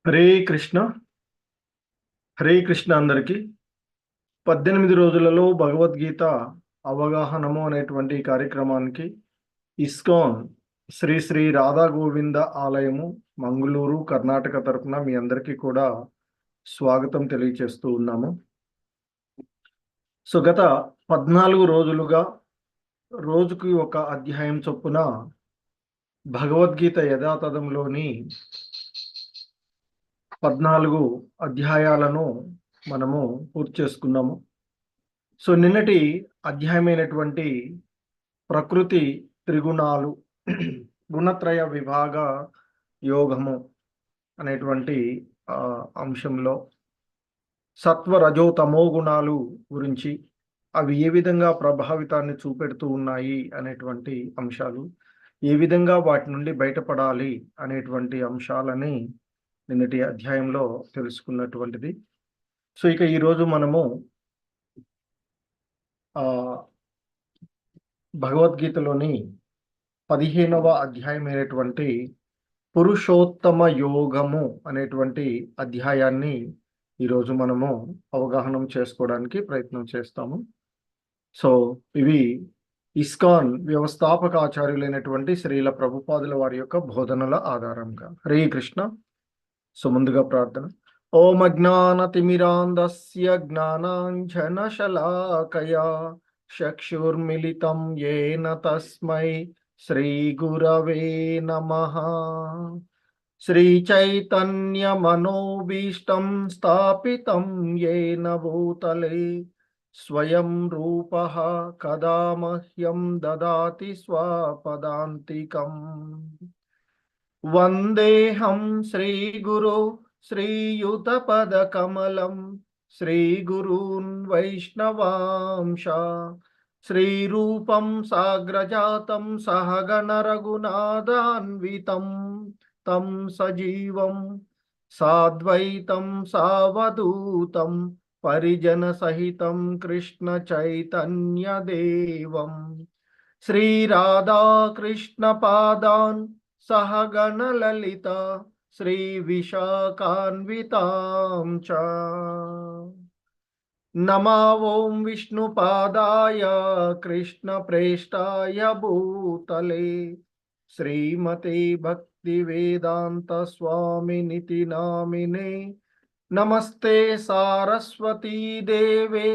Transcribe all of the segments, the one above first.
హరే కృష్ణ. హరే కృష్ణ అందరికీ. 18 రోజులలో భగవద్గీత అవగాహనము అనేటువంటి కార్యక్రమానికి ఇస్కాన్ శ్రీ శ్రీ రాధా గోవింద ఆలయము మంగళూరు కర్ణాటక తరపున మీ అందరికీ కూడా స్వాగతం తెలియచేస్తూ ఉన్నాము. సో గత 14 రోజులుగా రోజుకి ఒక అధ్యాయం చొప్పున భగవద్గీత యథాతథంలోని 14 అధ్యాయాలను మనము పూర్తి చేసుకున్నాము. సో నిన్నటి అధ్యాయమైనటువంటి ప్రకృతి త్రిగుణాలు గుణత్రయ విభాగ యోగము అనేటువంటి అంశంలో సత్వ రజో తమో గుణాలు గురించి అవి ఏ విధంగా ప్రభావితాన్ని చూపెడుతూ ఉన్నాయి అనేటువంటి అంశాలు, ఏ విధంగా వాటి నుండి బయటపడాలి అనేటువంటి అంశాలని నిన్నటి అధ్యాయంలో తెలుసుకున్నటువంటిది. సో ఇక ఈరోజు మనము భగవద్గీతలోని 15వ అధ్యాయమైనటువంటి పురుషోత్తమ యోగము అనేటువంటి అధ్యాయాన్ని ఈరోజు మనము అవగాహన చేసుకోవడానికి ప్రయత్నం చేస్తాము. సో ఇవి ఇస్కాన్ వ్యవస్థాపక ఆచార్యులైనటువంటి శ్రీల ప్రభుపాదుల వారి యొక్క బోధనల ఆధారంగా. హరే కృష్ణ. సో ముందుగా ప్రార్థన. ఓం అజ్ఞానతిమిరాంధస్య జ్ఞానాంజనశలాకయా చక్షుర్మిలితం యేన తస్మై శ్రీగురవే నమః. శ్రీచైతన్యమనోభీష్టం స్థాపితం యేన భూతలే స్వయం రూపః కదా మహ్యం దదాతి స్వపదాంతికం. వందేహం శ్రీగురో శ్రీయుతపదకమలం శ్రీగురూన్ వైష్ణవాంశ శ్రీరూపం సాగ్రజాతం సహగణ రఘునాథాన్వితం తం సజీవం సాద్వైతం సావధూతం పరిజన సహితం కృష్ణ చైతన్య దేవం శ్రీరాధా కృష్ణ పాదాన్ సహగణ లలిత శ్రీ విశాఖాన్వితాం చ. నమో ఓం విష్ణుపాదాయ కృష్ణ ప్రేష్టాయ భూతలే శ్రీమతే భక్తి వేదాంత స్వామినితి నామినే. నమస్తే సారస్వతీ దేవే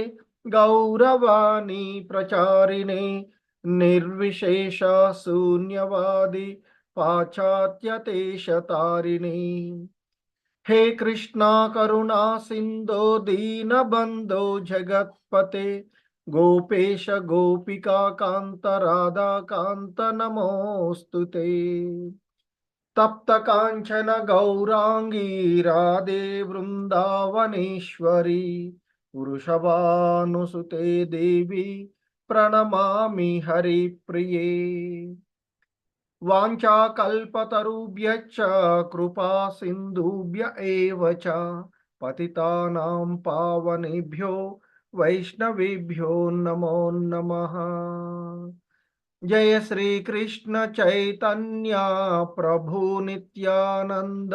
గౌరవాణి ప్రచారిణే నిర్విశేష శూన్యవాది పాశ్చాత్యదేశతారిణి. హే కృష్ణ కరుణా సింధో దీనబంధో జగత్పతే గోపేశ గోపికా కాంత రాధా కాంత నమోస్తుతే. తప్త కాంచన గౌరాంగీ రాధే వృందావనేశ్వరి వృషభానుసుతే దేవి ప్రణమామి హరిప్రియే. వాంఛాకల్పతరుభ్యశ్చ కృపా సింధుభ్య ఏవ చ పతితానాం పావనేభ్యో వైష్ణవేభ్యో నమో నమః. జయ శ్రీ కృష్ణ చైతన్య ప్రభు నిత్యానంద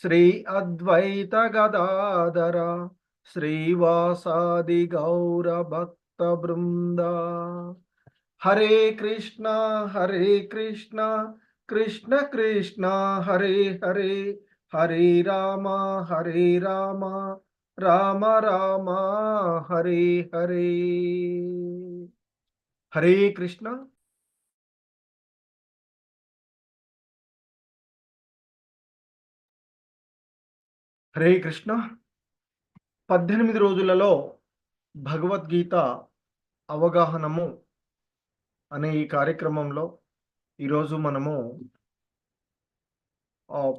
శ్రీ అద్వైత గదాధర శ్రీవాసాది గౌర భక్త బృంద. హరే కృష్ణ కృష్ణ కృష్ణ హరే హరే హరే రామ రామ రామ హరే హరే. హరే కృష్ణ. హరే కృష్ణ. 18 రోజులలో భగవద్గీత అవగాహనము అనే ఈ కార్యక్రమంలో ఈరోజు మనము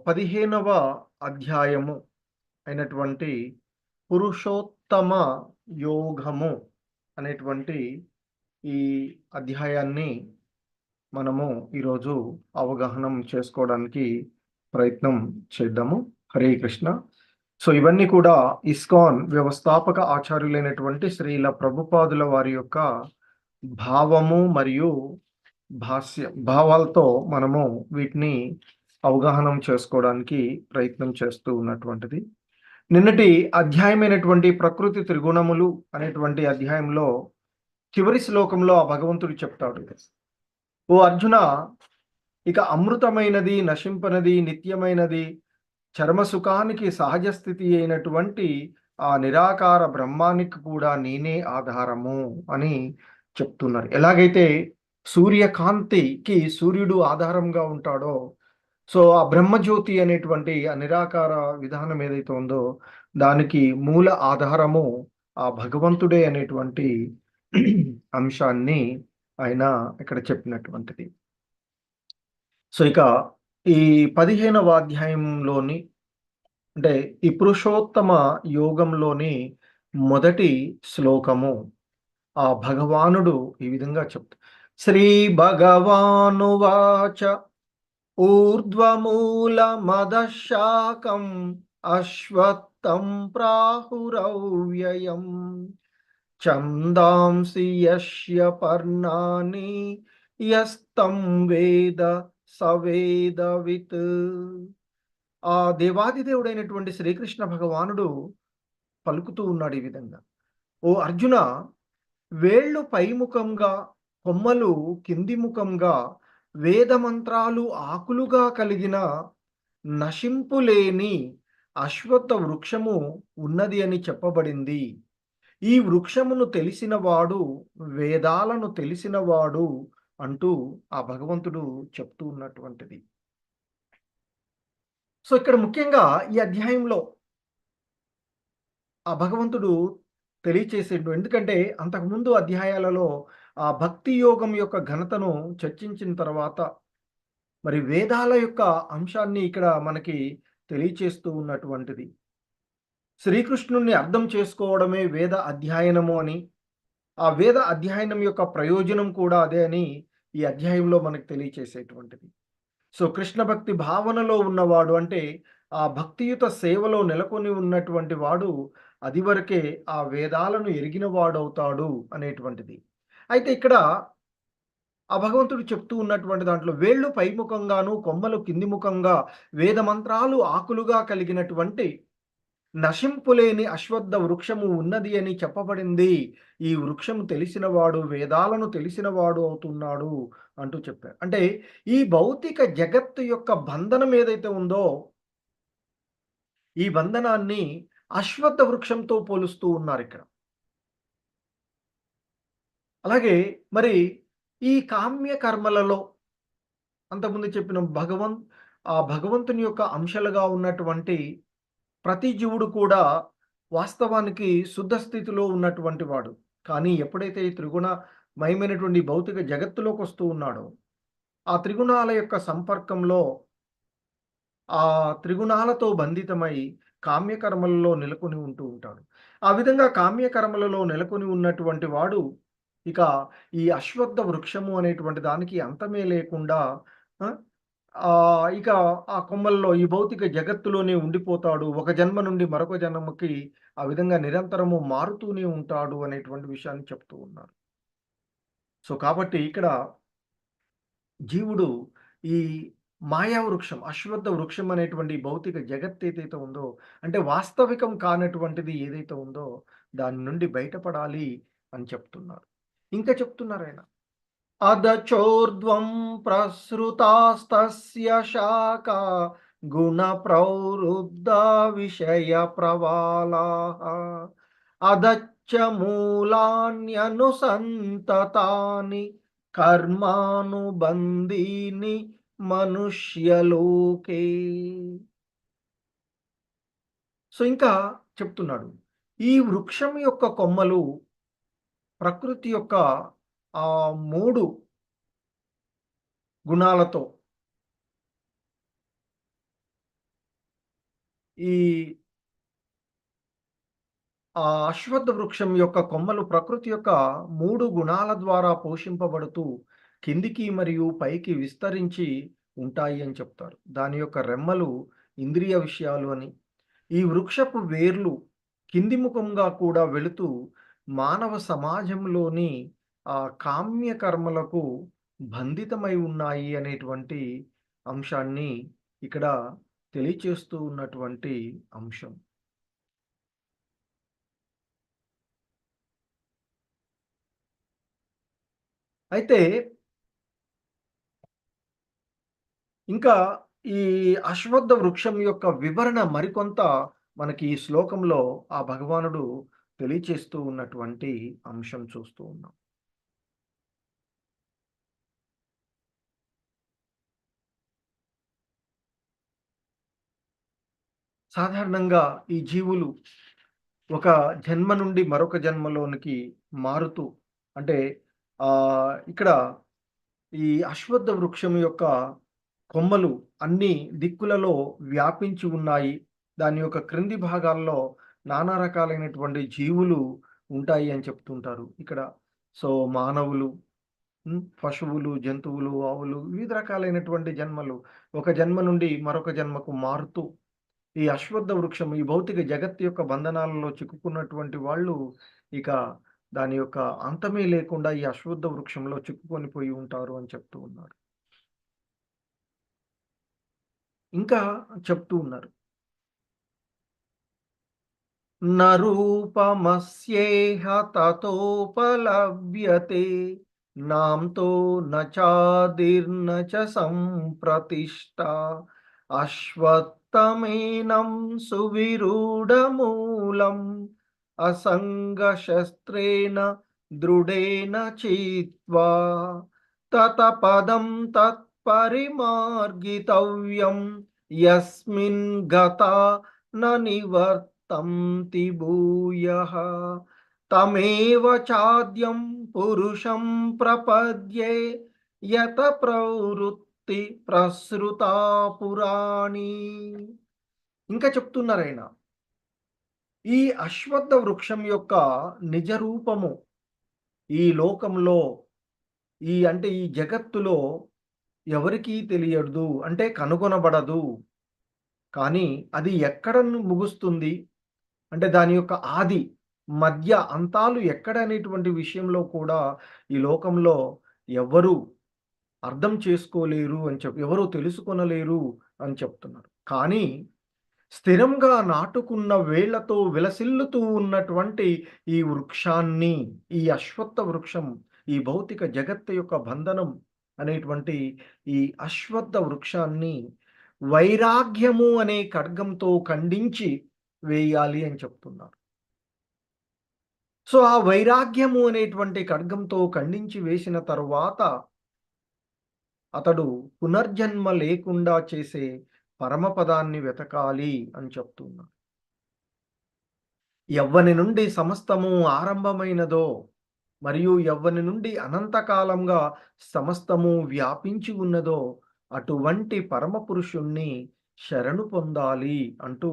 15వ అధ్యాయము అయినటువంటి పురుషోత్తమ యోగము అనేటువంటి ఈ అధ్యాయాన్ని మనము ఈరోజు అవగాహన చేసుకోవడానికి ప్రయత్నం చేద్దాము. హరే కృష్ణ. సో ఇవన్నీ కూడా ఇస్కాన్ వ్యవస్థాపక ఆచార్యులైనటువంటి శ్రీల ప్రభుపాదుల వారి యొక్క భావము మరియు భావాలతో మనము వీటిని అవగాహన చేసుకోవడానికి ప్రయత్నం చేస్తూ ఉన్నటువంటిది. నిన్నటి అధ్యాయమైనటువంటి ప్రకృతి త్రిగుణములు అనేటువంటి అధ్యాయంలో చివరి శ్లోకంలో ఆ భగవంతుడు చెప్తాడు. ఓ అర్జున, ఇక అమృతమైనది, నశింపనది, నిత్యమైనది, చర్మ సుఖానికి సహజ స్థితి అయినటువంటి ఆ నిరాకార బ్రహ్మానికి కూడా నేనే ఆధారము అని చెప్తున్నారు. ఎలాగైతే సూర్యకాంతికి సూర్యుడు ఆధారంగా ఉంటాడో, సో ఆ బ్రహ్మజ్యోతి అనేటువంటి ఆ నిరాకార విధానం ఏదైతే ఉందో దానికి మూల ఆధారము ఆ భగవంతుడే అనేటువంటి అంశాన్ని ఆయన ఇక్కడ చెప్పినటువంటిది. సో ఇక ఈ 15వ అధ్యాయంలోని అంటే ఈ పురుషోత్తమ యోగంలోని మొదటి శ్లోకము ఆ భగవానుడు ఈ విధంగా చెప్తాడు. శ్రీ భగవానువాచ ఊర్ధ్వమూలమదశాకం అశ్వత్థం ప్రాహురవ్యయం ఛందాంసి యస్య పర్ణాని యస్తం వేద సవేదవిత్. ఆ దేవాదిదేవుడైనటువంటి శ్రీకృష్ణ భగవానుడు పలుకుతూ ఉన్నాడు ఈ విధంగా. ఓ అర్జున, వేళ్ళు పైముఖంగా, కొమ్మలు కింది ముఖంగా, వేదమంత్రాలు ఆకులుగా కలిగిన నశింపులేని అశ్వత్థ వృక్షము ఉన్నది అని చెప్పబడింది. ఈ వృక్షమును తెలిసినవాడు వేదాలను తెలిసినవాడు అంటూ ఆ భగవంతుడు చెప్తూ ఉన్నటువంటిది. సో ఇక్కడ ముఖ్యంగా ఈ అధ్యాయంలో ఆ భగవంతుడు తెలియచేసేడు. ఎందుకంటే అంతకుముందు అధ్యాయాలలో ఆ భక్తి యోగం యొక్క ఘనతను చర్చించిన తర్వాత మరి వేదాల యొక్క అంశాన్ని ఇక్కడ మనకి తెలియచేస్తూ ఉన్నటువంటిది. శ్రీకృష్ణుణ్ణి అర్థం చేసుకోవడమే వేద అధ్యయనము అని, ఆ వేద అధ్యయనం యొక్క ప్రయోజనం కూడా అదే అని ఈ అధ్యాయంలో మనకు తెలియచేసేటువంటిది. సో కృష్ణ భక్తి భావనలో ఉన్నవాడు అంటే ఆ భక్తియుత సేవలో నెలకొని ఉన్నటువంటి వాడు అదివరకే ఆ వేదాలను ఎరిగిన వాడవుతాడు అనేటువంటిది. అయితే ఇక్కడ ఆ భగవంతుడు చెప్తూ ఉన్నటువంటి దాంట్లో వేళ్ళు పైముఖంగాను, కొమ్మలు కింది ముఖంగా, వేద మంత్రాలు ఆకులుగా కలిగినటువంటి నశింపులేని అశ్వత్థ వృక్షము ఉన్నది అని చెప్పబడింది. ఈ వృక్షము తెలిసినవాడు వేదాలను తెలిసినవాడు అవుతున్నాడు అంటూ చెప్పారు. అంటే ఈ భౌతిక జగత్తు యొక్క బంధనం ఏదైతే ఉందో, ఈ బంధనాన్ని అశ్వత్థ వృక్షంతో పోలుస్తూ ఉన్నారిక్కడ. అలాగే మరి ఈ కామ్య కర్మలలో అంతకుముందు చెప్పిన ఆ భగవంతుని యొక్క అంశాలుగా ఉన్నటువంటి ప్రతి జీవుడు కూడా వాస్తవానికి శుద్ధ స్థితిలో ఉన్నటువంటి వాడు. కానీ ఎప్పుడైతే ఈ త్రిగుణమయమైనటువంటి భౌతిక జగత్తులోకి వస్తూ ఉన్నాడో, ఆ త్రిగుణాల యొక్క సంపర్కంలో ఆ త్రిగుణాలతో బంధితమై కామ్యకర్మలలో నెలకొని ఉంటూ ఉంటాడు. ఆ విధంగా కామ్యకర్మలలో నెలకొని ఉన్నటువంటి వాడు ఇక ఈ అశ్వత్థ వృక్షము అనేటువంటి దానికి అంతమే లేకుండా ఆ! ఇక ఆ కొమ్మల్లో ఈ భౌతిక జగత్తులోనే ఉండిపోతాడు. ఒక జన్మ నుండి మరొక జన్మకి ఆ విధంగా నిరంతరము మారుతూనే ఉంటాడు అనేటువంటి విషయాన్ని చెప్తూ ఉన్నారు. సో, కాబట్టి ఇక్కడ జీవుడు ఈ మాయా వృక్షం, అశ్వత్థ వృక్షం అనేటువంటి భౌతిక జగత్తు ఏదైతే ఉందో, అంటే వాస్తవికం కానటువంటిది ఏదైతే ఉందో, దాని నుండి బయటపడాలి అని చెప్తున్నారు. ఇంకా చెప్తున్నారాయన. అదచోర్ధ్వం ప్రసృతాస్తస్య శాఖా గుణప్రవృద్ధా విషయప్రవాళాః అదచ్చ మూలాన్యనుసంతతాని కర్మానుబంధీని మనుష్యలోకే. సో ఇంకా చెప్తున్నాడు. ఈ వృక్షం యొక్క కొమ్మలు ప్రకృతి యొక్క 3 గుణాలతో ఈ అశ్వత్థ వృక్షం యొక్క కొమ్మలు ప్రకృతి యొక్క 3 గుణాల ద్వారా పోషింపబడుతూ కిందికి మరియు పైకి విస్తరించి ఉంటాయి అని చెప్తారు. దాని యొక్క రెమ్మలు ఇంద్రియ విషయాలు అని, ఈ వృక్షపు వేర్లు కింది ముఖంగా కూడా వెళుతూ మానవ సమాజంలోని కామ్య కర్మలకు బంధితమై ఉన్నాయి అనేటువంటి అంశాన్ని ఇక్కడ తెలియచేస్తూ ఉన్నటువంటి అంశం. అయితే ఇంకా ఈ అశ్వత్థ వృక్షం యొక్క వివరణ మరికొంత మనకి ఈ శ్లోకంలో ఆ భగవానుడు తెలియచేస్తూ ఉన్నటువంటి అంశం చూస్తూ ఉన్నాం. సాధారణంగా ఈ జీవులు ఒక జన్మ నుండి మరొక జన్మలోనికి మారుతూ అంటే ఇక్కడ ఈ అశ్వత్థ వృక్షం యొక్క కొమ్మలు అన్ని దిక్కులలో వ్యాపించి ఉన్నాయి. దాని యొక్క క్రింది భాగాల్లో నానా రకాలైనటువంటి జీవులు ఉంటాయి అని చెప్తుంటారు ఇక్కడ. సో, మానవులు, పశువులు, జంతువులు, ఆవులు వివిధ రకాలైనటువంటి జన్మలు ఒక జన్మ నుండి మరొక జన్మకు మారుతూ ఈ అశ్వత్థ వృక్షం ఈ భౌతిక జగత్తు యొక్క బంధనాలలో చిక్కుకున్నటువంటి వాళ్ళు ఇక దాని యొక్క అంతమే లేకుండా ఈ అశ్వత్థ వృక్షంలో చిక్కుకొని పోయి ఉంటారు అని చెప్తూ ఉన్నారు. ఇంకా చెప్తూ ఉన్నారు. న రూపమస్యేహ తతోపలభ్యతే నాంతో న చాదిర్న చ సంప్రతిష్ఠా అశ్వత్థమేనం సువిరూఢమూలం అసంగశస్త్రేణ దృఢేన చిత్వా తతపదం తత్పరిమార్గితవ్యం యస్మిన్ గతా న నివర్తంతి భూయః తమేవ చాద్యం పురుషం ప్రపద్యే యత ప్రవృత్తి ప్రసృతా పురాణి. ఇంకా చెప్తున్నారాయన ఈ అశ్వత్థ వృక్షం యొక్క నిజ రూపము ఈ లోకంలో అంటే ఈ జగత్తులో ఎవరికీ తెలియదు అంటే కనుగొనబడదు. కానీ అది ఎక్కడ ముగుస్తుంది అంటే దాని యొక్క ఆది, మధ్య, అంతాలు ఎక్కడ అనేటువంటి విషయంలో కూడా ఈ లోకంలో ఎవ్వరు అర్థం చేసుకోలేరు అని ఎవరు తెలుసుకొనలేరు అని చెప్తున్నారు. కానీ స్థిరంగా నాటుకున్న వేళ్ళతో విలసిల్లుతూ ఉన్నటువంటి ఈ వృక్షాన్ని, ఈ అశ్వత్థ వృక్షం, ఈ భౌతిక జగత్తు యొక్క బంధనం అనేటువంటి ఈ అశ్వత్థ వృక్షాన్ని వైరాగ్యము అనే ఖడ్గంతో ఖండించి వేయాలి అని చెప్తున్నారు. సో, ఆ వైరాగ్యము అనేటువంటి ఖడ్గంతో ఖండించి వేసిన తరువాత అతడు పునర్జన్మ లేకుండా చేసే పరమపదాన్ని వెతకాలి అని చెప్తున్నారు. ఎవ్వని నుండి సమస్తము ఆరంభమైనదో మరియు ఎవ్వని నుండి అనంతకాలంగా సమస్తము వ్యాపించి ఉన్నదో అటువంటి పరమపురుషుణ్ణి శరణు పొందాలి అంటూ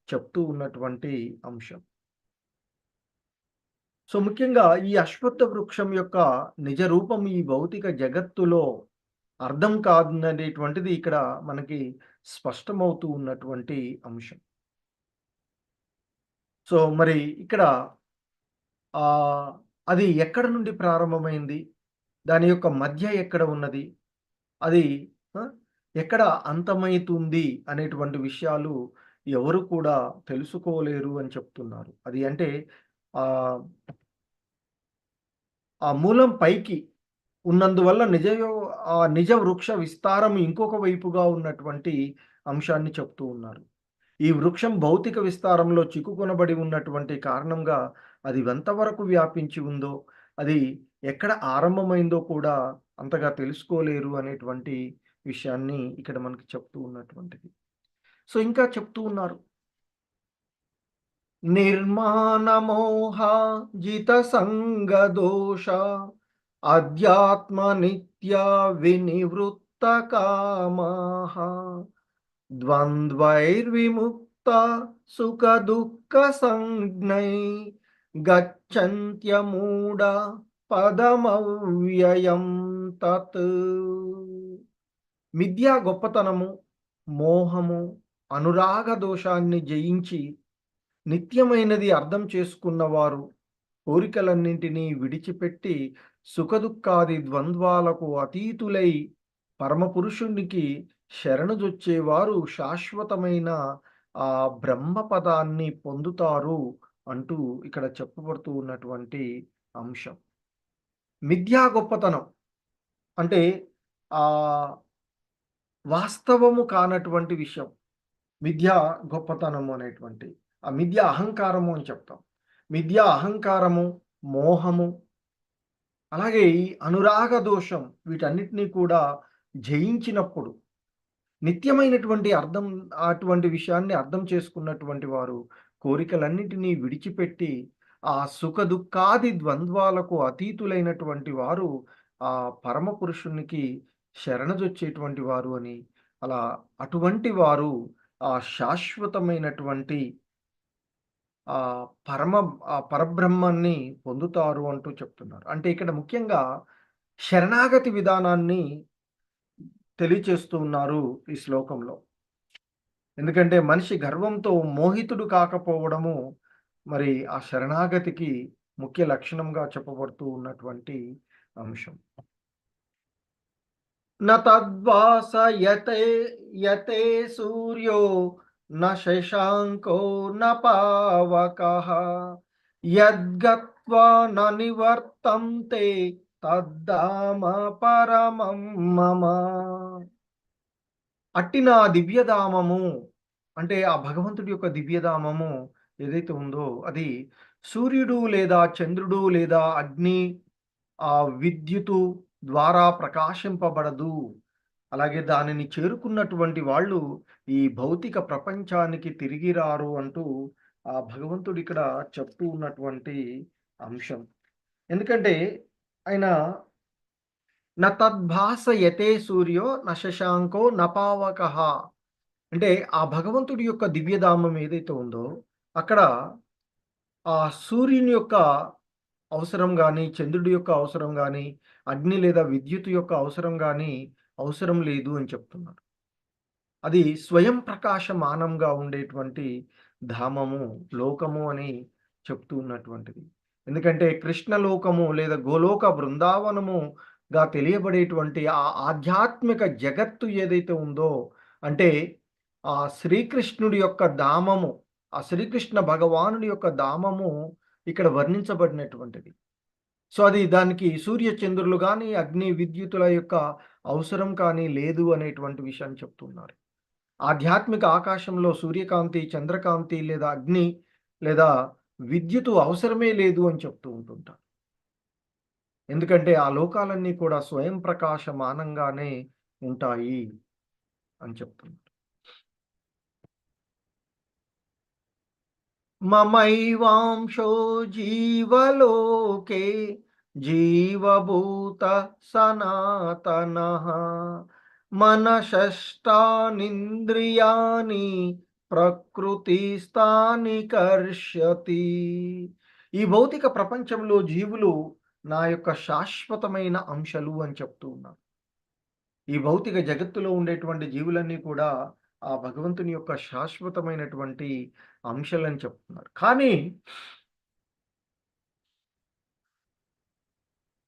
చెప్తూ ఉన్నటువంటి అంశం. సో, ముఖ్యంగా ఈ అశ్వత్థ వృక్షం యొక్క నిజ రూపం ఈ భౌతిక జగత్తులో అర్థం కాదనేటువంటిది ఇక్కడ మనకి స్పష్టమవుతూ ఉన్నటువంటి అంశం. సో, మరి ఇక్కడ ఆహ్, అది ఎక్కడ నుండి ప్రారంభమైంది? దాని యొక్క మధ్య ఎక్కడ ఉన్నది? అది ఆ! ఎక్కడ అంతమైతుంది అనేటువంటి విషయాలు ఎవరు కూడా తెలుసుకోలేరు అని చెప్తున్నారు. అది అంటే ఆహ్, ఆ మూలం పైకి ఉన్నందువల్ల నిజ వృక్ష విస్తారం ఇంకొక వైపుగా ఉన్నటువంటి అంశాన్ని చెప్తూ ఉన్నారు. ఈ వృక్షం భౌతిక విస్తారంలో చిక్కుకొనబడి ఉన్నటువంటి కారణంగా అది ఎంతవరకు వ్యాపించి ఉందో, అది ఎక్కడ ఆరంభమైందో కూడా అంతగా తెలుసుకోలేరు అనేటువంటి విషయాన్ని ఇక్కడ మనకి చెప్తూ ఉన్నటువంటిది. సో, ఇంకా చెప్తూ ఉన్నారు. నిర్మాణమోహ జిత సంగదోష అధ్యాత్మ నిత్య వినివృత్త కామాః ద్వంద్వైర్విముక్త సుఖ దుఃఖ సంజ్ఞై గచ్చంత్యమూఢ పదమవ్యయం తత్. మిథ్యా గొప్పతనము, మోహము, అనురాగ దోషాన్ని జయించి నిత్యమైనది అర్థం చేసుకున్నవారు కోరికలన్నింటినీ విడిచిపెట్టి సుఖదుఃఖాది ద్వంద్వాలకు అతీతులై పరమపురుషునికి శరణుజొచ్చేవారు శాశ్వతమైన బ్రహ్మ పదాన్ని పొందుతారు అంటూ ఇక్కడ చెప్పబడుతూ ఉన్నటువంటి అంశం. మిథ్యా గొప్పతనం అంటే ఆహ్, వాస్తవము కానటువంటి విషయం. మిథ్యా గొప్పతనము అనేటువంటి. ఆ మిథ్యా అహంకారము అని చెప్తాం. మిథ్యా అహంకారము, మోహము, అలాగే ఈ అనురాగ దోషం వీటన్నిటిని కూడా జయించినప్పుడు నిత్యమైనటువంటి అటువంటి విషయాన్ని అర్థం చేసుకున్నటువంటి వారు కోరికలన్నిటినీ విడిచిపెట్టి ఆ సుఖదుఃఖాది ద్వంద్వాలకు అతీతులైనటువంటి వారు ఆ పరమ పురుషునికి శరణజొచ్చేటువంటి వారు అని, అలా అటువంటి వారు ఆ శాశ్వతమైనటువంటి పరమ పరబ్రహ్మాన్ని పొందుతారు అంటూ చెప్తున్నారు. అంటే ఇక్కడ ముఖ్యంగా శరణాగతి విధానాన్ని తెలియచేస్తూ ఉన్నారు ఈ శ్లోకంలో. ఎందుకంటే మనిషి గర్వంతో మోహితుడు కాకపోవడము మరి ఆ శరణాగతికి ముఖ్య లక్షణంగా చెప్పబడుతూ ఉన్నటువంటి అంశం. న తద్వాసయతే యతే సూర్యో న శశాంకో న పావకః యద్గత్వా న నివర్తంతే తద్ధామ పరమం మమ. అట్టి నా దివ్యధామము అంటే ఆ భగవంతుడి యొక్క దివ్యధామము ఏదైతే ఉందో అది సూర్యుడు లేదా చంద్రుడు లేదా అగ్ని, విద్యుత్తు ద్వారా ప్రకాశింపబడదు. అలాగే దానిని చేరుకున్నటువంటి వాళ్ళు ఈ భౌతిక ప్రపంచానికి తిరిగి రారు అంటూ ఆ భగవంతుడు ఇక్కడ చెప్తూ ఉన్నటువంటి అంశం. ఎందుకంటే ఆయన న తద్భాసయతే సూర్యో న శశాంకో న పావకః. అంటే ఆ భగవంతుడి యొక్క దివ్యధామం ఏదైతే ఉందో అక్కడ ఆ సూర్యుని యొక్క అవసరం గాని, చంద్రుడి యొక్క అవసరం గాని, అగ్ని లేదా విద్యుత్ యొక్క అవసరం గాని అవసరం లేదు అని చెప్తున్నారు. అది స్వయం ప్రకాశమానంగా ఉండేటువంటి ధామము, లోకము అని చెప్తూ ఉన్నటువంటిది. ఎందుకంటే కృష్ణలోకము లేదా గోలోక బృందావనముగా తెలియబడేటువంటి ఆ ఆధ్యాత్మిక జగత్తు ఏదైతే ఉందో అంటే ఆ శ్రీకృష్ణుడి యొక్క ధామము, ఆ శ్రీకృష్ణ భగవానుడి యొక్క ధామము ఇక్కడ వర్ణించబడినటువంటిది. సో, అది దానికి సూర్య చంద్రులు గాని, అగ్ని విద్యుత్తుల యొక్క అవసరం కానీ లేదు అనేటువంటి విషయాన్ని చెప్తున్నారు. ఆధ్యాత్మిక ఆకాశంలో సూర్యకాంతి, చంద్రకాంతి లేదా అగ్ని లేదా విద్యుత్తు అవసరమే లేదు అని చెప్తూ ఉంటుంటారు. ఎందుకంటే ఆ లోకాలన్నీ కూడా స్వయం ప్రకాశమానంగానే ఉంటాయి అని చెప్తున్నారు. మమైవాంశో జీవలోకే జీవభూత సనాతనః మనషష్టానింద్రియాణి ప్రకృతిస్థాని కర్షతి. ఈ భౌతిక ప్రపంచంలో జీవులు నా యొక్క శాశ్వతమైన అంశాలు అని చెప్తూ ఉన్నారు. ఈ భౌతిక జగత్తులో ఉండేటువంటి జీవులన్నీ కూడా ఆ భగవంతుని యొక్క శాశ్వతమైనటువంటి అంశాలని చెప్తున్నారు. కానీ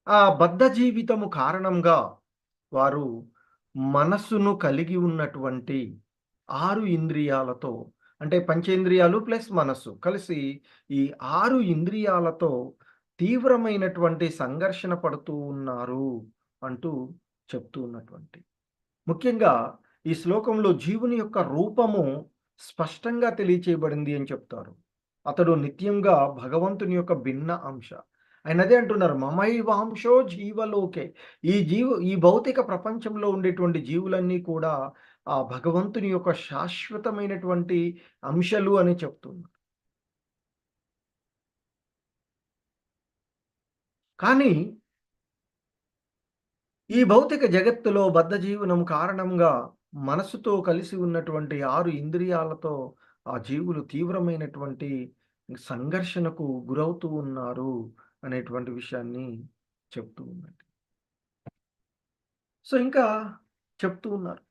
ఆ బద్ధ జీవితము కారణంగా వారు మనస్సును కలిగి ఉన్నటువంటి 6 ఇంద్రియాలతో అంటే పంచేంద్రియాలు ప్లస్ మనస్సు కలిసి ఈ 6 ఇంద్రియాలతో తీవ్రమైనటువంటి సంఘర్షణ పడుతూ ఉన్నారు అంటూ చెప్తూ ఉన్నటువంటి. ముఖ్యంగా ఈ శ్లోకంలో జీవుని యొక్క రూపము స్పష్టంగా తెలియచేయబడింది అని చెప్తారు. అతడు నిత్యంగా భగవంతుని యొక్క భిన్న అంశ. ఆయన అదే అంటున్నారు. మమైవాంశో జీవలోకే. ఈ భౌతిక ప్రపంచంలో ఉండేటువంటి జీవులన్నీ కూడా ఆ భగవంతుని యొక్క శాశ్వతమైనటువంటి అంశాలు అని చెప్తున్నారు. కానీ ఈ భౌతిక జగత్తులో బద్ధ జీవనం కారణంగా మనసుతో కలిసి ఉన్నటువంటి 6 ఇంద్రియాలతో ఆ జీవులు తీవ్రమైనటువంటి సంఘర్షణకు గురవుతూ ఉన్నారు అనేటువంటి విషయాన్ని చెప్తూ ఉందండి. సో, ఇంకా చెప్తూ ఉన్నారు.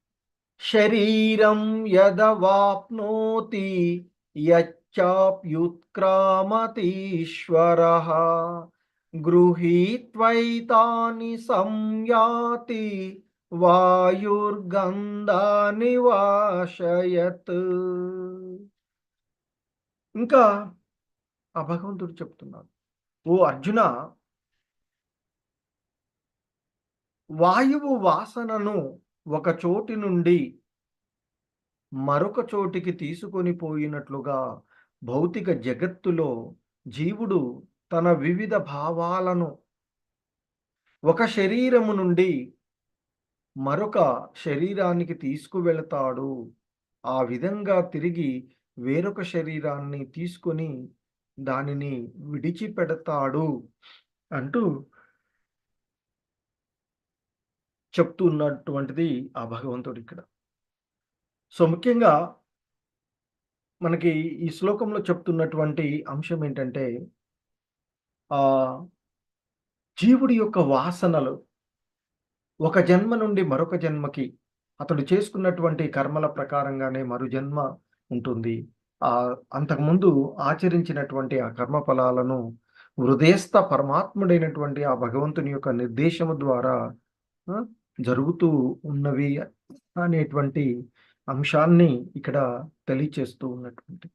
శరీరం యదవాప్నోతి యచ్చాప్యుత్క్రామతీశ్వరః గృహీత్వైతాని సంయాతి వాయుర్గంధాని వాశయత్. ఇంకా ఆ భగవంతుడు చెప్తున్నాడు, ఓ అర్జున, వాయువు వాసనను ఒక చోటి నుండి మరొక చోటికి తీసుకొని పోయినట్లుగా భౌతిక జగత్తులో జీవుడు తన వివిధ భావాలను ఒక శరీరము నుండి మరొక శరీరానికి తీసుకువెళతాడు. ఆ విధంగా తిరిగి వేరొక శరీరాన్ని తీసుకొని దానిని విడిచిపెడతాడు అంటూ చెప్తున్నటువంటిది ఆ భగవంతుడు ఇక్కడ. సో, ముఖ్యంగా మనకి ఈ శ్లోకంలో చెప్తున్నటువంటి అంశం ఏంటంటే, ఆహ్, జీవుడి యొక్క వాసనలు ఒక జన్మ నుండి మరొక జన్మకి అతడు చేసుకున్నటువంటి కర్మల ప్రకారంగానే మరు జన్మ ఉంటుంది. అంతకుముందు ఆచరించినటువంటి ఆ కర్మ ఫలాలను హృదయస్థ పరమాత్ముడైనటువంటి ఆ భగవంతుని యొక్క నిర్దేశము ద్వారా ఆ! జరుగుతూ ఉన్నవి అనేటువంటి అంశాన్ని ఇక్కడ తెలియచేస్తూ ఉన్నటువంటిది.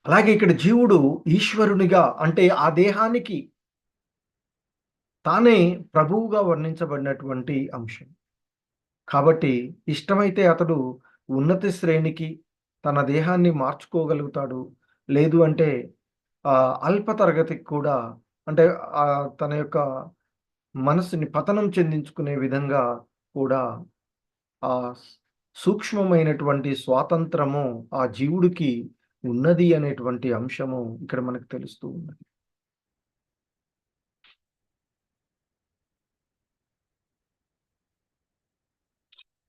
అలాగే ఇక్కడ జీవుడు ఈశ్వరునిగా అంటే ఆ దేహానికి తానే ప్రభువుగా వర్ణించబడినటువంటి అంశం. కాబట్టి ఇష్టమైతే అతడు ఉన్నత శ్రేణికి తన దేహాన్ని మార్చుకోగలుగుతాడు. లేదు అంటే అల్ప తరగతికి కూడా అంటే తన యొక్క మనస్సుని పతనం చెందించుకునే విధంగా కూడా ఆ సూక్ష్మమైనటువంటి స్వాతంత్రము ఆ జీవుడికి ఉన్నది అనేటువంటి అంశము ఇక్కడ మనకు తెలుస్తూ ఉన్నది.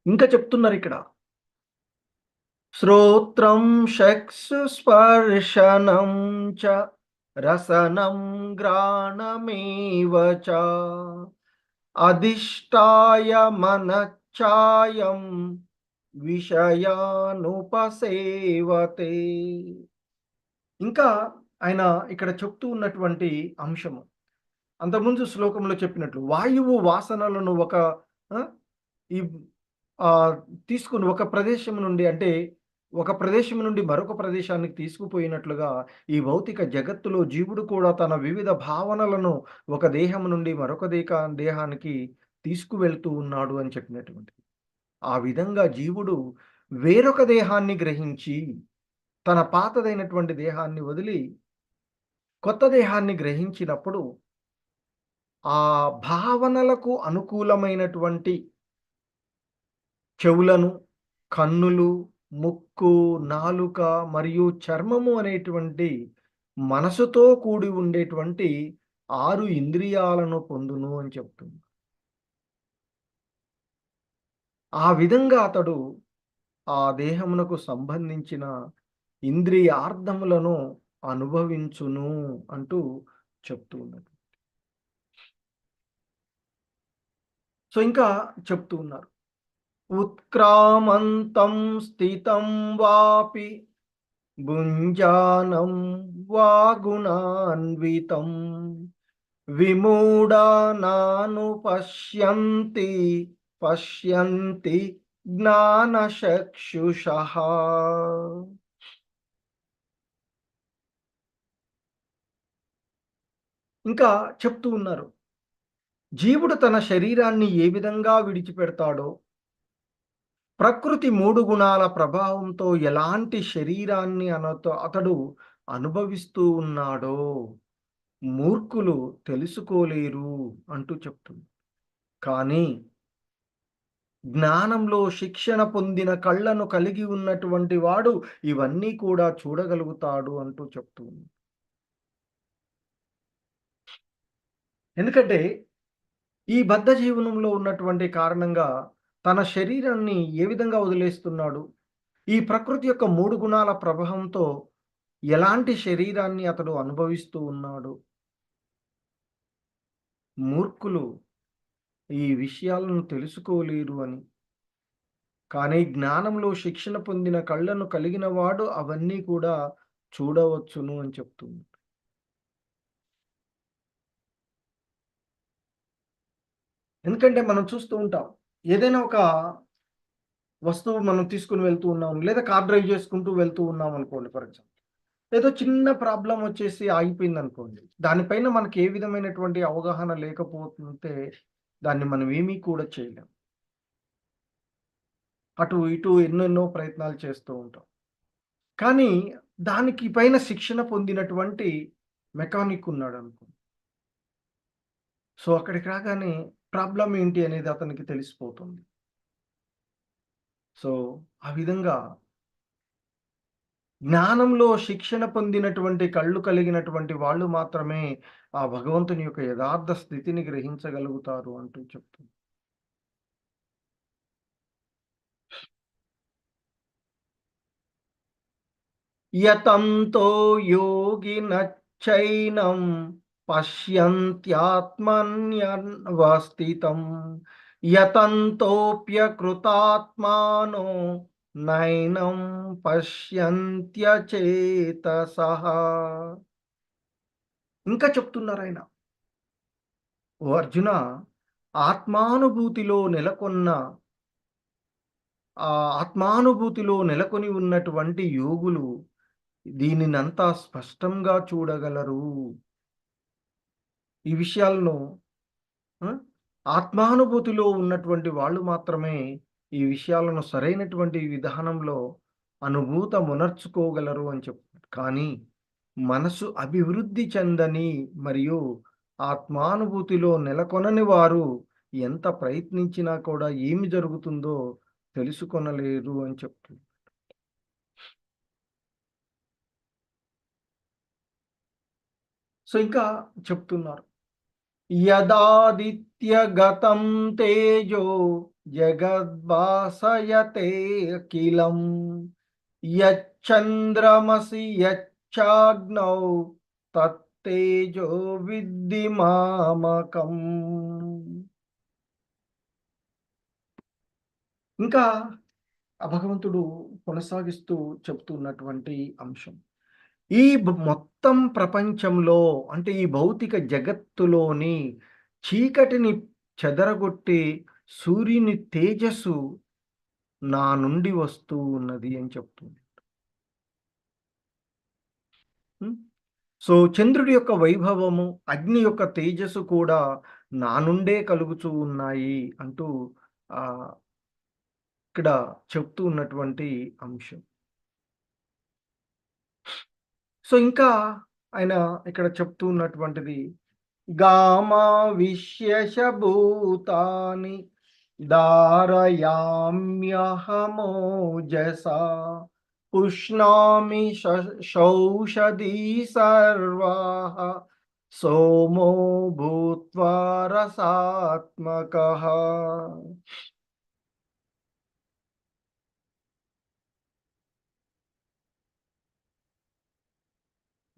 ఇంకా చెప్తున్నారిక్కడ. శ్రోత్రం చక్షుస్పర్శనం చ రసనం గ్రాణమేవ చ అధిష్టాయ మనశ్చాయం విషయానుపసేవతే. ఇంకా ఆయన ఇక్కడ చెప్తూ ఉన్నటువంటి అంశము అంతకుముందు శ్లోకంలో చెప్పినట్లు వాయువు వాసనలను ఒక ఆ! ఈ ఆహ్, తీసుకొని ఒక ప్రదేశం నుండి అంటే, ఒక ప్రదేశం నుండి మరొక ప్రదేశానికి తీసుకుపోయినట్లుగా, ఈ భౌతిక జగత్తులో జీవుడు కూడా తన వివిధ భావనలను ఒక దేహం నుండి మరొక దేహానికి తీసుకువెళ్తూ ఉన్నాడు అని చెప్పినటువంటిది. ఆ విధంగా జీవుడు వేరొక దేహాన్ని గ్రహించి, తన పాతదైనటువంటి దేహాన్ని వదిలి, కొత్త దేహాన్ని గ్రహించినప్పుడు, ఆ భావనలకు అనుకూలమైనటువంటి చెవులను, కన్నులు, ముక్కు, నాలుక మరియు చర్మము అనేటువంటి మనసుతో కూడి ఉండేటువంటి 6 ఇంద్రియాలను పొందును అని చెప్తుంది. ఆ విధంగా అతడు ఆ దేహమునకు సంబంధించిన ఇంద్రియార్థములను అనుభవించును అంటూ చెప్తూ ఉన్నది. సో, ఇంకా చెప్తూ ఉన్నారు. ఉత్క్రామంతం స్థితం వాపి భుంజానం వా గుణాన్వితం విమూఢానానుపశ్యంతి పశ్యంతి జ్ఞానచక్షుషః. ఇంకా చెప్తూ ఉన్నారు. జీవుడు తన శరీరాన్ని ఏ విధంగా విడిచిపెడతాడో, ప్రకృతి 3 గుణాల ప్రభావంతో ఎలాంటి శరీరాన్ని అతడు అనుభవిస్తూ ఉన్నాడో మూర్ఖులు తెలుసుకోలేరు అంటూ చెప్తుంది. కానీ జ్ఞానంలో శిక్షణ పొందిన కళ్ళను కలిగి ఉన్నటువంటి వాడు ఇవన్నీ కూడా చూడగలుగుతాడు అంటూ చెప్తూ ఉంది. ఎందుకంటే ఈ బద్ధ జీవనంలో ఉన్నటువంటి కారణంగా తన శరీరాన్ని ఏ విధంగా వదిలేస్తున్నాడు? ఈ ప్రకృతి యొక్క 3 గుణాల ప్రభావంతో ఎలాంటి శరీరాన్ని అతడు అనుభవిస్తూ ఉన్నాడు? మూర్ఖులు ఈ విషయాలను తెలుసుకోలేరు అని. కానీ జ్ఞానంలో శిక్షణ పొందిన కళ్ళను కలిగిన వాడు అవన్నీ కూడా చూడవచ్చును అని చెప్తుంది. ఎందుకంటే మనం చూస్తూ ఉంటాం. ఏదైనా ఒక వస్తువు మనం తీసుకొని వెళ్తూ ఉన్నాం. లేదా కార్ డ్రైవ్ చేసుకుంటూ వెళ్తూ ఉన్నామనుకోండి ఫర్ ఎగ్జాంపుల్. ఏదో చిన్న ప్రాబ్లమ్ వచ్చేసి ఆగిపోయిందనుకోండి. దానిపైన మనకి ఏ విధమైనటువంటి అవగాహన లేకపోతుంటే దాన్ని మనం ఏమీ కూడా చేయలేం. అటు ఇటు ఎన్నెన్నో ప్రయత్నాలు చేస్తూ ఉంటాం. కానీ దానికి పైన శిక్షణ పొందినటువంటి మెకానిక్ ఉన్నాడనుకో. సో, అక్కడికి రాగానే ప్రాబ్లమ్ ఏంటి అనేది అతనికి తెలిసిపోతుంది. సో, ఆ విధంగా జ్ఞానంలో శిక్షణ పొందినటువంటి కళ్ళు కలిగినటువంటి వాళ్ళు మాత్రమే ఆ భగవంతుని యొక్క యథార్థ స్థితిని గ్రహించగలుగుతారు అంటూ చెప్తుంది. యతంతో యోగినచ్చైనం పశ్యంత్యాత్మన్యవస్థితం యతంతోప్యకృతాత్మానో నైనం పశ్యంత్యచేతసః. ఇంకా చెప్తున్నారాయన. ఓ అర్జున, ఆత్మానుభూతిలో నెలకొన్న ఆత్మానుభూతిలో నెలకొని ఉన్నటువంటి యోగులు దీనినంతా స్పష్టంగా చూడగలరు. ఈ విషయాలను ఆ! ఆత్మానుభూతిలో ఉన్నటువంటి వాళ్ళు మాత్రమే ఈ విషయాలను సరైనటువంటి విధానంలో అనుభూతమునర్చుకోగలరు అని చెప్తున్నారు. కానీ మనసు అభివృద్ధి చెందని మరియు ఆత్మానుభూతిలో నెలకొనని వారు ఎంత ప్రయత్నించినా కూడా ఏమి జరుగుతుందో తెలుసుకొనలేరు అని చెప్తుంది. సో, ఇంకా చెప్తున్నారు. యదాదిత్యగతం తేజో జగద్భాసయతేఖిలం యచ్చంద్రమసి యచ్చాగ్నౌ తత్తేజో విద్ధి మామకం. ఇంకా ఆ భగవంతుడు కొనసాగిస్తూ చెప్తున్నటువంటి అంశం. ఈ మొత్తం ప్రపంచంలో అంటే ఈ భౌతిక జగత్తులోని చీకటిని చెదరగొట్టి సూర్యుని తేజస్సు నా నుండి వస్తూ ఉన్నది అని చెప్తుంది. హ్మ్. సో, చంద్రుడి యొక్క వైభవము, అగ్ని యొక్క తేజస్సు కూడా నా నుండే కలుగుతూ ఉన్నాయి అంటూ ఆహ్, ఇక్కడ చెప్తూ ఉన్నటువంటి అంశం. సో, ఇంకా ఆయన ఇక్కడ చెప్తూ ఉన్నటువంటిది గామావిశ్య భూతాని ధారయామ్యహమోజసా పుష్ణామి షౌషధీ సర్వాః సోమో భూత్వా రసాత్మకః.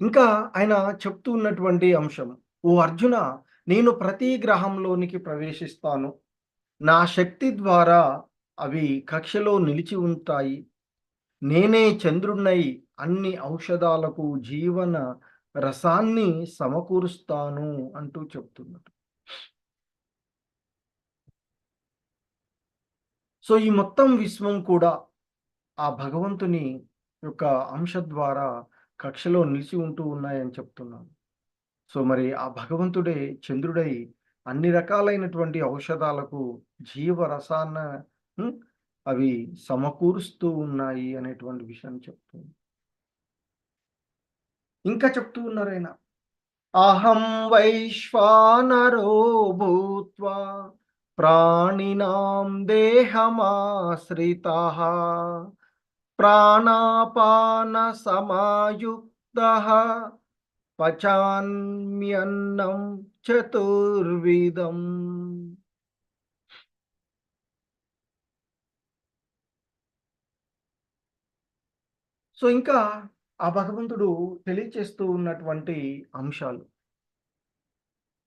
ఇంకా ఆయన చెప్తూ ఉన్నటువంటి అంశం. ఓ అర్జున, నేను ప్రతి గ్రహంలోనికి ప్రవేశిస్తాను. నా శక్తి ద్వారా అవి కక్షలో నిలిచి ఉంటాయి. నేనే చంద్రుడినై అన్ని ఔషధాలకు జీవన రసాన్ని సమకూరుస్తాను అంటూ చెప్తున్నాడు. సో, ఈ మొత్తం విశ్వం కూడా ఆ భగవంతుని యొక్క అంశ ద్వారా కక్షలో నిలిచి ఉంటూ ఉన్నాయని చెప్తున్నాను. సో, మరి ఆ భగవంతుడే చంద్రుడై అన్ని రకాలైనటువంటి ఔషధాలకు జీవరసాన్న హ్మ్. అవి సమకూరుస్తూ ఉన్నాయి అనేటువంటి విషయాన్ని చెప్తుంది. ఇంకా చెప్తూ ఉన్నారాయన. అహం వైశ్వానరో భూత్వా ప్రాణినాం దేహమాశ్రితః ప్రాణాపాన సమాయుక్తః పచామ్యన్నం చతుర్విధం. సో, ఇంకా ఆ భగవంతుడు తెలియచేస్తూ ఉన్నటువంటి అంశాలు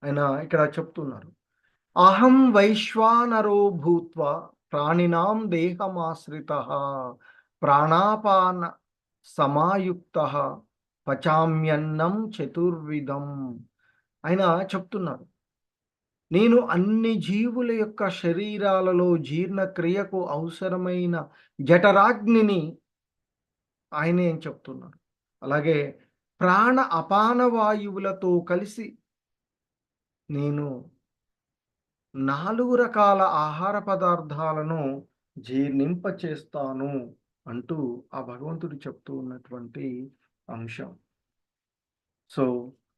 ఆయన ఇక్కడ చెప్తున్నారు. అహం వైశ్వానరో భూత్వా ప్రాణినాం దేహమాశ్రితః ప్రాణాపాన సమాయుక్తః పచామ్యన్నం చతుర్విధం. ఆయన చెప్తున్నారు. నేను అన్ని జీవుల యొక్క శరీరాలలో జీర్ణక్రియకు అవసరమైన జఠరాగ్నిని ఆయనే అని చెప్తున్నారు. అలాగే ప్రాణ అపాన వాయువులతో కలిసి నేను 4 రకాల ఆహార పదార్థాలను జీర్ణింపచేస్తాను అంటూ ఆ భగవంతుడు చెప్తూ ఉన్నటువంటి అంశం. సో,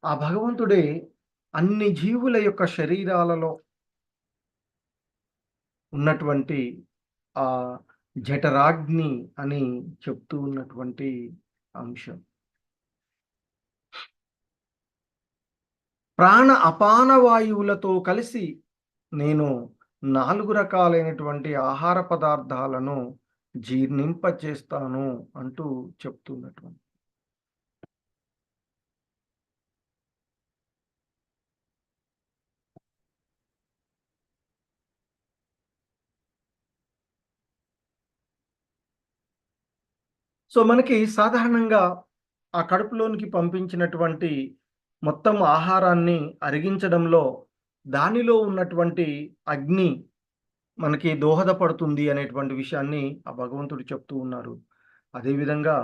ఆ భగవంతుడే అన్ని జీవుల యొక్క శరీరాలలో ఉన్నటువంటి ఆ జఠరాగ్ని అని చెప్తూ ఉన్నటువంటి అంశం. ప్రాణ అపాన వాయువులతో కలిసి నేను 4 రకాలైనటువంటి ఆహార పదార్థాలను జీర్ణింపచేస్తాను అంటూ చెప్తున్నటువంటి. సో, మనకి సాధారణంగా ఆ కడుపులోనికి పంపించినటువంటి మొత్తం ఆహారాన్ని అరిగించడంలో దానిలో ఉన్నటువంటి అగ్ని మనకి దోహదపడుతుంది అనేటువంటి విషయాన్ని ఆ భగవంతుడు చెప్తూ ఉన్నారు. అదేవిధంగా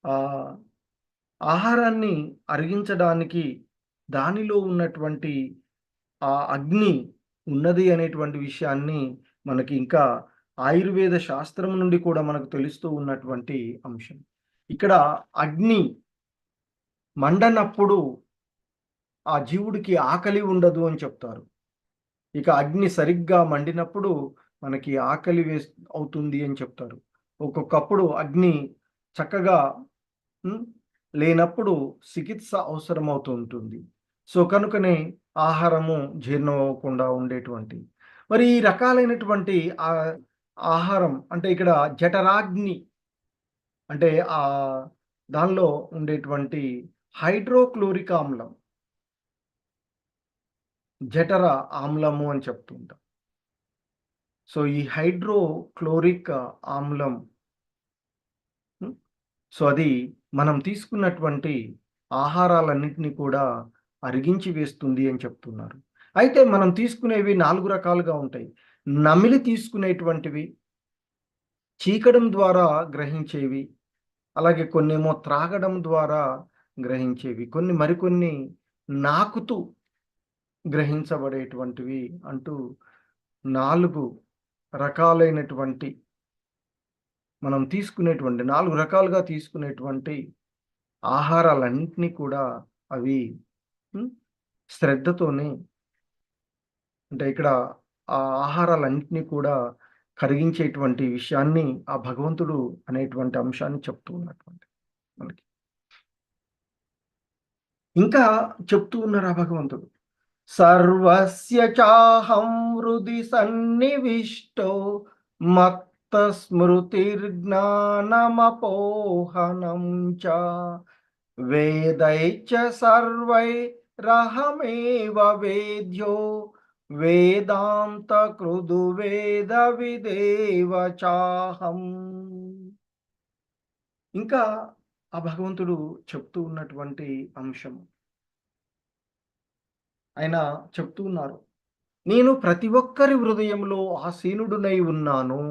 ఆహ్, ఆహారాన్ని అరిగించడానికి దానిలో ఉన్నటువంటి ఆ అగ్ని ఉన్నది అనేటువంటి విషయాన్ని మనకి ఇంకా ఆయుర్వేద శాస్త్రం నుండి కూడా మనకు తెలుస్తూ ఉన్నటువంటి అంశం. ఇక్కడ అగ్ని మండనప్పుడు ఆ జీవుడికి ఆకలి ఉండదు అని చెప్తారు. ఇక అగ్ని సరిగ్గా మండినప్పుడు మనకి ఆకలి అవుతుంది అని చెప్తారు. ఒక్కొక్కప్పుడు అగ్ని చక్కగా హ్మ్. లేనప్పుడు చికిత్స అవసరమవుతూ ఉంటుంది. సో, కనుకనే ఆహారము జీర్ణం అవ్వకుండా ఉండేటువంటి. మరి ఈ రకాలైనటువంటి ఆహారం అంటే ఇక్కడ జఠరాగ్ని అంటే దానిలో ఉండేటువంటి హైడ్రోక్లోరిక్ ఆమ్లం, జఠర ఆమ్లము అని చెప్తూ ఉంటాం. సో, ఈ హైడ్రోక్లోరిక్ ఆమ్లం హ్మ్. సో, అది మనం తీసుకున్నటువంటి ఆహారాలన్నిటిని కూడా అరిగించి వేస్తుంది అని చెప్తున్నారు. అయితే మనం తీసుకునేవి 4 రకాలుగా ఉంటాయి. నమిలి తీసుకునేటువంటివి, చీకడం ద్వారా గ్రహించేవి, అలాగే కొన్నేమో త్రాగడం ద్వారా గ్రహించేవి, మరికొన్ని నాకుతూ గ్రహించబడేటువంటివి అంటూ 4 రకాలైనటువంటి మనం తీసుకునేటువంటి 4 రకాలుగా తీసుకునేటువంటి ఆహారాలన్నిటిని కూడా అవి హ్మ్. శ్రద్ధతోని అంటే ఇక్కడ ఆ ఆహారాలన్నిటిని కూడా కరిగించేటువంటి విషయాన్ని ఆ భగవంతుడు అనేటువంటి అంశాన్ని చెప్తూ ఉన్నటువంటి మనకి. ఇంకా చెప్తూ ఉన్నారు ఆ భగవంతుడు. సర్వస్య చాహం హృది సన్నివిష్టో మత్త స్మృతిర్జ్ఞానమపోహనం చ వేదైశ్చ సర్వైరహమేవ వేద్యో వేదాంత కృదు వేద విదేవ చాహం. ఇంకా ఆ భగవంతుడు చెప్తూ ఉన్నటువంటి అంశం ఆయన చెప్తూ ఉన్నారు. నేను ప్రతి ఒక్కరి హృదయంలో ఆసీనుడునై ఉన్నాను.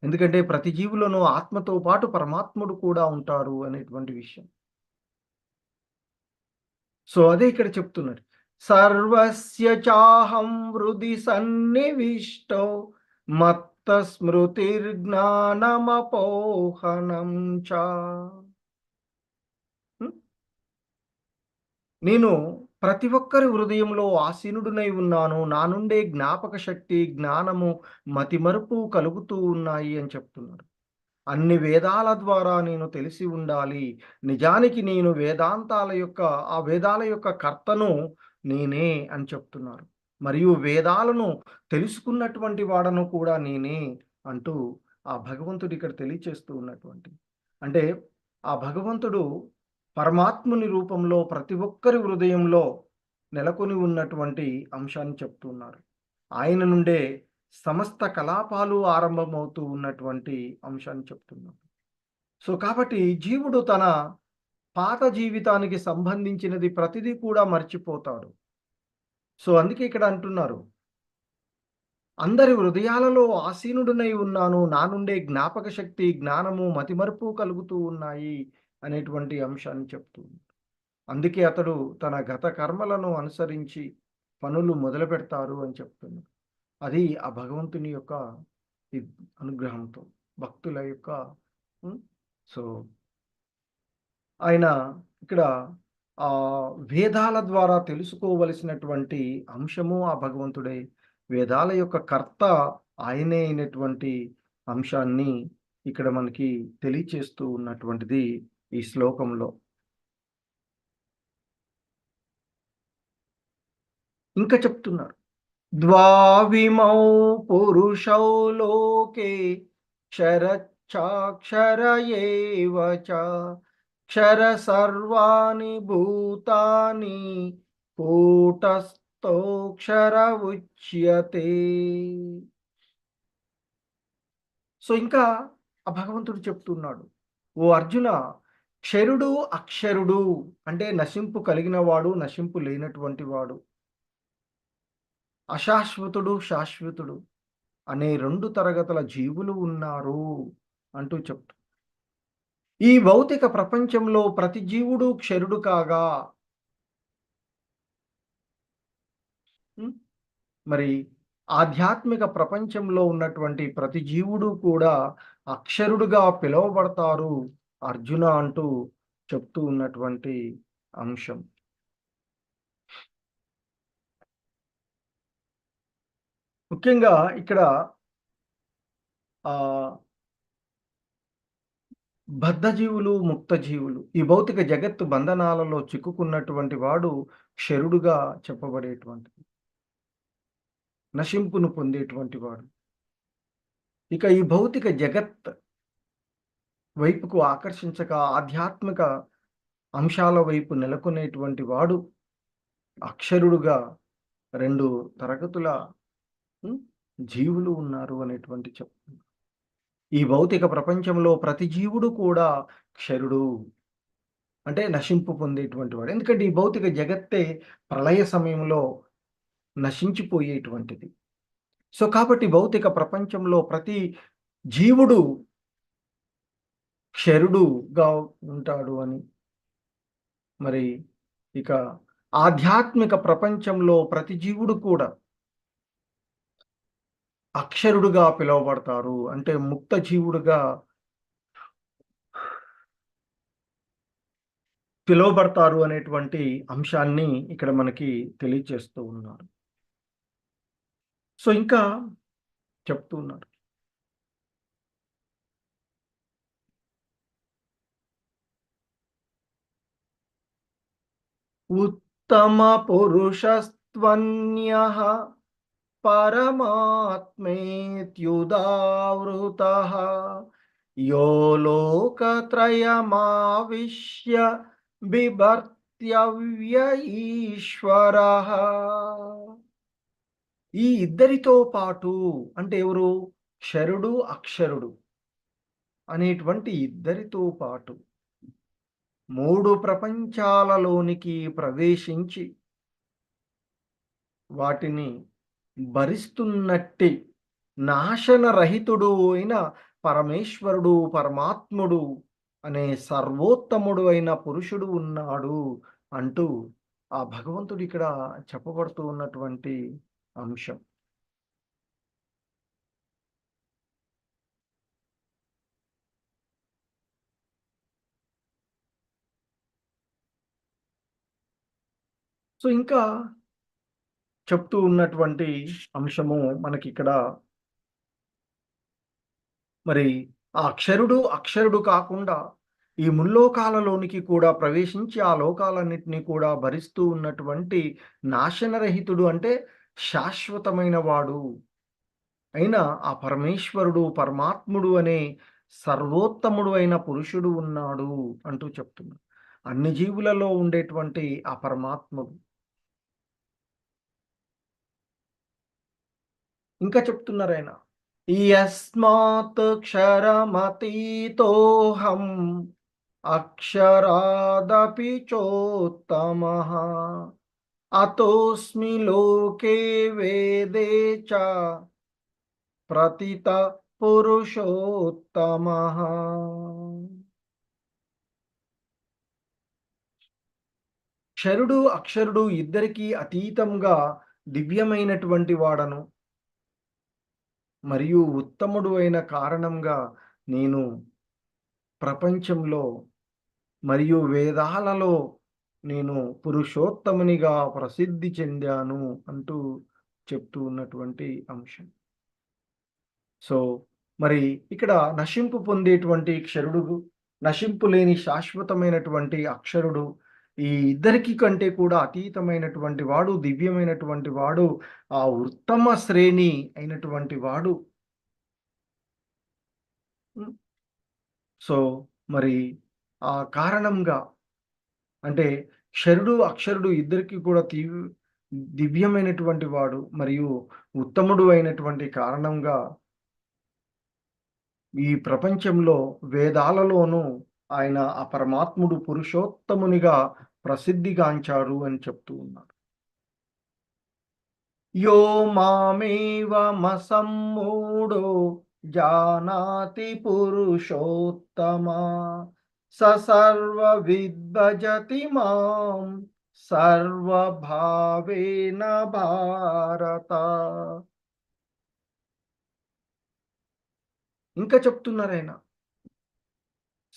ఎందుకంటే ప్రతి జీవిలోనూ ఆత్మతో పాటు పరమాత్ముడు కూడా ఉంటారు అనేటువంటి విషయం. సో, అదే ఇక్కడ చెప్తున్నారు. సర్వస్య చాహం హృది సన్నివిష్టో మత్త స్మృతిర్జ్ఞానమపోహనం చ. హ్మ్. నేను ప్రతి ఒక్కరి హృదయంలో ఆసీనుడినై ఉన్నాను. నా నుండే జ్ఞాపక శక్తి, జ్ఞానము, మతిమరుపు కలుగుతూ ఉన్నాయి అని చెప్తున్నారు. అన్ని వేదాల ద్వారా నేను తెలిసి ఉండాలి. నిజానికి నేను ఆ వేదాల యొక్క కర్తను నేనే అని చెప్తున్నారు. మరియు వేదాలను తెలుసుకున్నటువంటి వాడను కూడా నేనే అంటూ ఆ భగవంతుడు ఇక్కడ తెలియచేస్తూ ఉన్నటువంటి. అంటే ఆ భగవంతుడు పరమాత్ముని రూపంలో ప్రతి ఒక్కరి హృదయంలో నెలకొని ఉన్నటువంటి అంశాన్ని చెప్తున్నారు. ఆయన నుండే సమస్త కలాపాలు ఆరంభమవుతూ ఉన్నటువంటి అంశాన్ని చెప్తున్నాం. సో, కాబట్టి జీవుడు తన పాత జీవితానికి సంబంధించినది ప్రతిదీ కూడా మర్చిపోతాడు. సో, అందుకే ఇక్కడ అంటున్నారు. అందరి హృదయాలలో ఆసీనుడినై ఉన్నాను. నా నుండే జ్ఞాపక శక్తి, జ్ఞానము, మతిమరుపు కలుగుతూ ఉన్నాయి అనేటువంటి అంశాన్ని చెప్తూ. అందుకే అతడు తన గత కర్మలను అనుసరించి పనులు మొదలుపెడతారు అని చెప్తున్నారు. అది ఆ భగవంతుని యొక్క ఇద్ అనుగ్రహంతో భక్తుల యొక్క హ్మ్. సో, ఆయన ఇక్కడ వేదాల ద్వారా తెలుసుకోవలసినటువంటి అంశము ఆ భగవంతుడే. వేదాల యొక్క కర్త ఆయనే అయినటువంటి అంశాన్ని ఇక్కడ మనకి తెలియచేస్తూ ఉన్నటువంటిది ఈ శ్లోకంలో. ఇంకా చెప్తున్నారు. द्वाविमौ पुरुषौ लोके क्षरच्चाक्षर एव च क्षर सर्वाणि भूतानि कूटस्थोऽक्षर उच्यते. సో, ఇంకా ఆ భగవంతుడు చెప్తున్నాడు. ఓ అర్జున, క్షరుడు, అక్షరుడు అంటే నశింపు కలిగిన వాడు, నశింపు లేనటువంటి వాడు. అశాశ్వతుడు, శాశ్వతుడు అనే 2 తరగతుల జీవులు ఉన్నారు అంటూ చెప్తూ. ఈ భౌతిక ప్రపంచంలో ప్రతి జీవుడు క్షరుడు కాగా హ్మ్. మరి ఆధ్యాత్మిక ప్రపంచంలో ఉన్నటువంటి ప్రతి జీవుడు కూడా అక్షరుడుగా పిలువబడతారు అర్జున అంటూ చెప్తూ ఉన్నటువంటి అంశం. ముఖ్యంగా ఇక్కడ ఆహ్, బద్ధజీవులు, ముక్తజీవులు ఈ భౌతిక జగత్తు బంధనాలలో చిక్కుకున్నటువంటి వాడు క్షరుడుగా చెప్పబడేటువంటిది. నశింపును పొందేటువంటి వాడు. ఇక ఈ భౌతిక జగత్ వైపుకు ఆకర్షించక ఆధ్యాత్మిక అంశాల వైపు నెలకొనేటువంటి వాడు అక్షరుడుగా 2 తరగతుల హ్మ్, జీవులు ఉన్నారు అనేటువంటి చెప్తుంది. ఈ భౌతిక ప్రపంచంలో ప్రతి జీవుడు కూడా క్షరుడు. అంటే నశింపు పొందేటువంటి వాడు. ఎందుకంటే ఈ భౌతిక జగత్తే ప్రళయ సమయంలో నశించిపోయేటువంటిది. సో, కాబట్టి భౌతిక ప్రపంచంలో ప్రతి జీవుడు క్షరుడుగా ఉంటాడు అని. మరి ఇక ఆధ్యాత్మిక ప్రపంచంలో ప్రతి జీవుడు కూడా అక్షరుడుగా పిలువబడతారు. అంటే ముక్త జీవుడుగా పిలువబడతారు అనేటువంటి అంశాన్ని ఇక్కడ మనకి తెలియచేస్తూ ఉన్నారు. సో, ఇంకా చెప్తూ ఉన్నారు. ఉత్తమ పురుషస్త్వన్యః పరమాత్మేత్యుదావృతః యో లోకత్రయమావిశ్య బిభర్త్యవ్య ఈశ్వరః. ఈ ఇద్దరితో పాటు అంటే ఎవరు? క్షరుడు, అక్షరుడు అనేటువంటి ఇద్దరితో పాటు 3 ప్రపంచాలలోనికి ప్రవేశించి వాటిని భరిస్తున్నట్టి నాశనరహితుడు అయిన పరమేశ్వరుడు, పరమాత్ముడు అనే సర్వోత్తముడు అయిన పురుషుడు ఉన్నాడు అంటూ ఆ భగవంతుడు ఇక్కడ చెప్పబడుతూ ఉన్నటువంటి అంశం. సో, ఇంకా చెప్తూ ఉన్నటువంటి అంశము మనకిక్కడ మరి ఆ అక్షరుడు, అక్షరుడు కాకుండా ఈ ముల్లోకాలలోనికి కూడా ప్రవేశించి ఆ లోకాలన్నిటిని కూడా భరిస్తూ ఉన్నటువంటి నాశనరహితుడు అంటే శాశ్వతమైన వాడు అయిన ఆ పరమేశ్వరుడు, పరమాత్ముడు అనే సర్వోత్తముడు అయిన పురుషుడు ఉన్నాడు అంటూ చెప్తున్నారు. అన్ని జీవులలో ఉండేటువంటి ఆ పరమాత్ముడు. ఇంకా చెప్తున్నారాయన. యస్మాత్ క్షరమతీతోహం అక్షరాదపి చోత్తమః అతోస్మి లోకే వేదే చ ప్రతిత పురుషోత్తమః. క్షరుడు, అక్షరుడు ఇద్దరికీ అతీతంగా దివ్యమైనటువంటి వాడను. మరియు ఉత్తముడు అయిన కారణంగా నేను ప్రపంచంలో మరియు వేదాలలో నేను పురుషోత్తమునిగా ప్రసిద్ధి చెందాను అంటూ చెప్తూ ఉన్నటువంటి అంశం. సో, మరి ఇక్కడ నశింపు పొందేటువంటి క్షరుడు, నశింపు లేని శాశ్వతమైనటువంటి అక్షరుడు, ఈ ఇద్దరికి కంటే కూడా అతీతమైనటువంటి వాడు, దివ్యమైనటువంటి వాడు, ఆ ఉత్తమ శ్రేణి అయినటువంటి వాడు. హ్మ్. సో, మరి ఆ కారణంగా అంటే క్షరుడు, అక్షరుడు ఇద్దరికీ కూడా దివ్యమైనటువంటి వాడు మరియు ఉత్తముడు అయినటువంటి కారణంగా ఈ ప్రపంచంలో వేదాలలోనూ ఆయన ఆ పరమాత్ముడు పురుషోత్తమునిగా ప్రసిద్ధిగాంచారు అని చెప్తూ ఉన్నారు. యో మామేవమసమ్మూఢో జానాతి పురుషోత్తమా స సర్వవిద్భజతి మాం సర్వభావేన భారత. ఇంకా చెప్తున్నారాయన,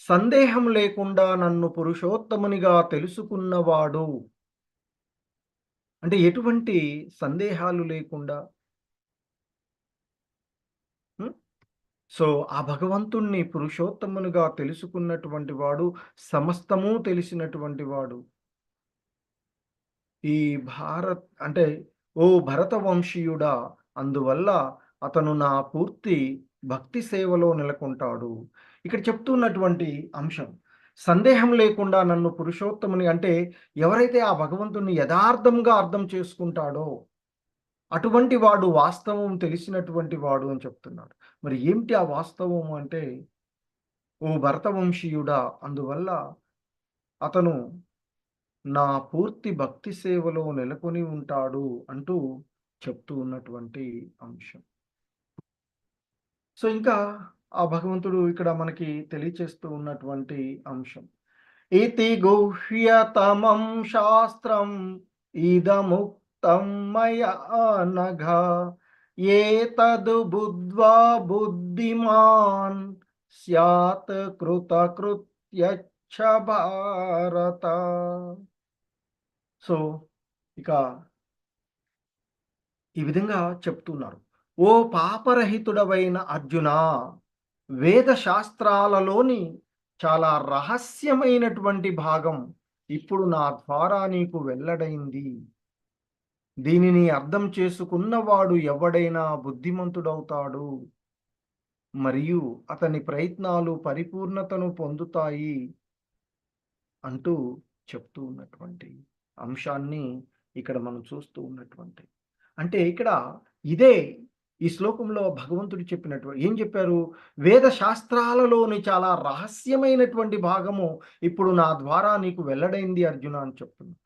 సందేహం లేకుండా నన్ను పురుషోత్తమునిగా తెలుసుకున్నవాడు. అంటే ఎటువంటి సందేహాలు లేకుండా హ్మ్. సో, ఆ భగవంతుణ్ణి పురుషోత్తమునిగా తెలుసుకున్నటువంటి వాడు, సమస్తము తెలిసినటువంటి వాడు. ఈ అంటే ఓ భరత వంశీయుడా, అందువల్ల అతను నా పూర్తి భక్తి సేవలో నెలకొంటాడు. ఇక్కడ చెప్తున్నటువంటి అంశం, సందేహం లేకుండా నన్ను పురుషోత్తముని అంటే ఎవరైతే ఆ భగవంతుణ్ణి యథార్థంగా అర్థం చేసుకుంటాడో అటువంటి వాడు వాస్తవం తెలిసినటువంటి వాడు అని చెప్తున్నాడు. మరి ఏమిటి ఆ వాస్తవం అంటే, ఓ భరతవంశీయుడా, అందువల్ల అతను నా పూర్తి భక్తి సేవలో నెలకొని ఉంటాడు అంటూ చెప్తూ ఉన్నటువంటి అంశం. సో, ఇంకా ఆ భగవంతుడు ఇక్కడ మనకి తెలియచేస్తూ ఉన్నటువంటి అంశం. ఇతి గుహ్యతమం శాస్త్రం ఇదముక్తం మయా నఘ ఏతద్ బుద్ధ్వా బుద్ధిమాన్ స్యాత్ కృతకృత్యచ్చ భారత. సో, ఇక ఈ విధంగా చెప్తున్నారు. ఓ పాపరహితుడవైన అర్జునా! వేద శాస్త్రాలలోని చాలా రహస్యమైనటువంటి భాగం ఇప్పుడు నా ద్వారా నీకు వెల్లడైంది. దీనిని అర్థం చేసుకున్నవాడు ఎవడైనా బుద్ధిమంతుడవుతాడు. మరియు అతని ప్రయత్నాలు పరిపూర్ణతను పొందుతాయి అంటూ చెప్తూ ఉన్నటువంటి అంశాన్ని ఇక్కడ మనం చూస్తూ ఉన్నటువంటి. అంటే ఇక్కడ ఇదే ఈ శ్లోకంలో భగవంతుడు ఏం చెప్పారు? వేద శాస్త్రాలలోని చాలా రహస్యమైనటువంటి భాగము ఇప్పుడు నా ద్వారా నీకు వెల్లడైంది అర్జున అని చెప్తున్నారు.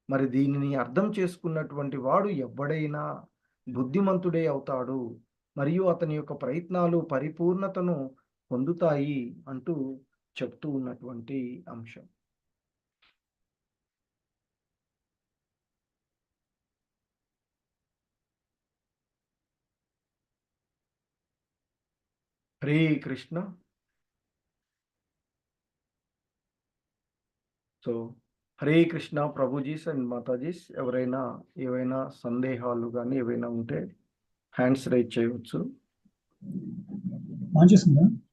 మరి దీనిని అర్థం చేసుకున్నటువంటి వాడు ఎవ్వడైనా బుద్ధిమంతుడే అవుతాడు. మరియు అతని యొక్క ప్రయత్నాలు పరిపూర్ణతను పొందుతాయి అంటూ చెప్తూ ఉన్నటువంటి అంశం. హరే కృష్ణ. So, Hare Krishna prabhujis and Matajis. ఎవరైనా ఏవైనా సందేహాలు గాని ఏవైనా ఉంటే హ్యాండ్స్ రైజ్ చేయవచ్చు. ఆన్ చేస్తుందా?